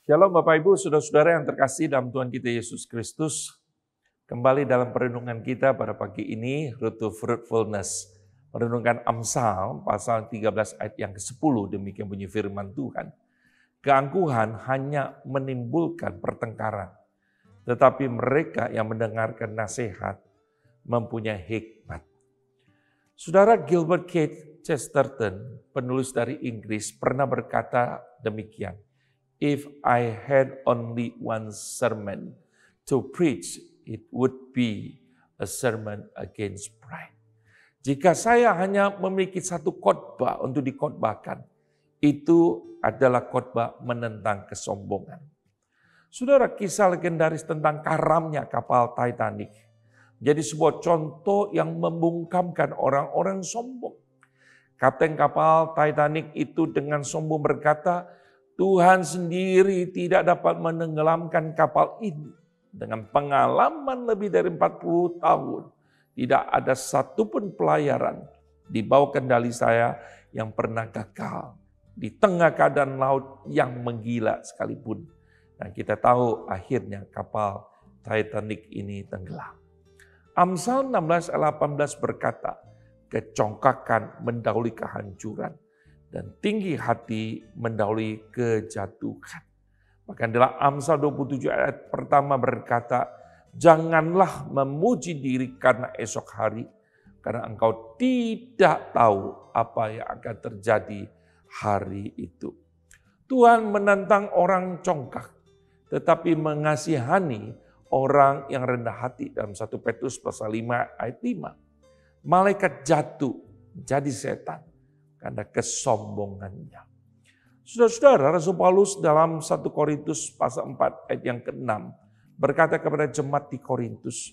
Shalom Bapak Ibu, saudara-saudara yang terkasih dalam Tuhan kita Yesus Kristus. Kembali dalam perenungan kita pada pagi ini, Road to Fruitfulness. Merenungkan Amsal, pasal 13 ayat yang ke-10, demikian bunyi firman Tuhan. Keangkuhan hanya menimbulkan pertengkaran, tetapi mereka yang mendengarkan nasihat mempunyai hikmat. Saudara Gilbert K. Chesterton, penulis dari Inggris, pernah berkata demikian. If I had only one sermon to preach, it would be a sermon against pride. Jika saya hanya memiliki satu khotbah untuk dikhotbahkan, itu adalah khotbah menentang kesombongan. Saudara, kisah legendaris tentang karamnya kapal Titanic jadi sebuah contoh yang membungkamkan orang-orang sombong. Kapten kapal Titanic itu dengan sombong berkata, Tuhan sendiri tidak dapat menenggelamkan kapal ini. Dengan pengalaman lebih dari 40 tahun, tidak ada satupun pelayaran di bawah kendali saya yang pernah gagal. Di tengah keadaan laut yang menggila sekalipun. Dan kita tahu akhirnya kapal Titanic ini tenggelam. Amsal 16 ayat 18 berkata, kecongkakan mendahului kehancuran. Dan tinggi hati mendahului kejatuhan. Bahkan dalam Amsal 27 ayat pertama berkata, janganlah memuji diri karena esok hari, karena engkau tidak tahu apa yang akan terjadi hari itu. Tuhan menantang orang congkak, tetapi mengasihani orang yang rendah hati. Dalam 1 Petrus pasal 5 ayat 5. Malaikat jatuh jadi setan karena kesombongannya. Saudara-saudara, Rasul Paulus dalam 1 Korintus pasal 4 ayat yang ke-6 berkata kepada jemaat di Korintus,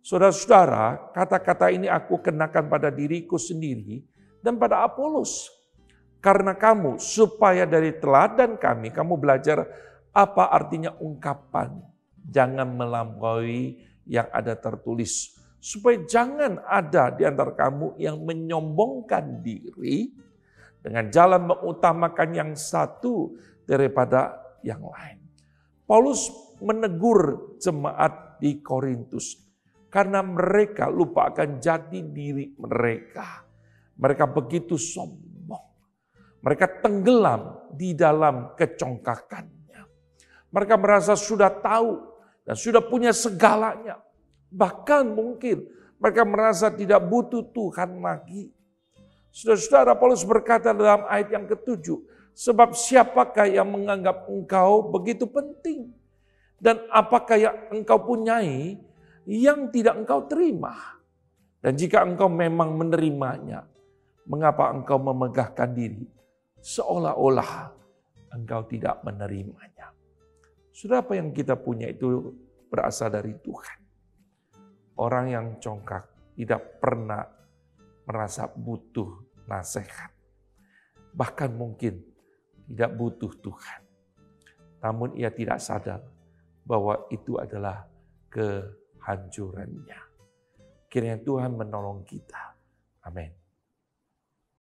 saudara-saudara, kata-kata ini aku kenakan pada diriku sendiri dan pada Apolos. Karena kamu, supaya dari teladan kami, kamu belajar apa artinya ungkapan. Jangan melampaui yang ada tertulis. Supaya jangan ada di antara kamu yang menyombongkan diri dengan jalan mengutamakan yang satu daripada yang lain. Paulus menegur jemaat di Korintus karena mereka lupa akan jati diri mereka. Mereka begitu sombong. Mereka tenggelam di dalam kecongkakannya. Mereka merasa sudah tahu dan sudah punya segalanya. Bahkan mungkin mereka merasa tidak butuh Tuhan lagi. Saudara-saudara, Paulus berkata dalam ayat yang ke-7, sebab siapakah yang menganggap engkau begitu penting? Dan apakah yang engkau punyai yang tidak engkau terima? Dan jika engkau memang menerimanya, mengapa engkau memegahkan diri seolah-olah engkau tidak menerimanya? Saudara, apa yang kita punya itu berasal dari Tuhan. Orang yang congkak tidak pernah merasa butuh nasihat. Bahkan mungkin tidak butuh Tuhan. Namun ia tidak sadar bahwa itu adalah kehancurannya. Kiranya Tuhan menolong kita. Amin.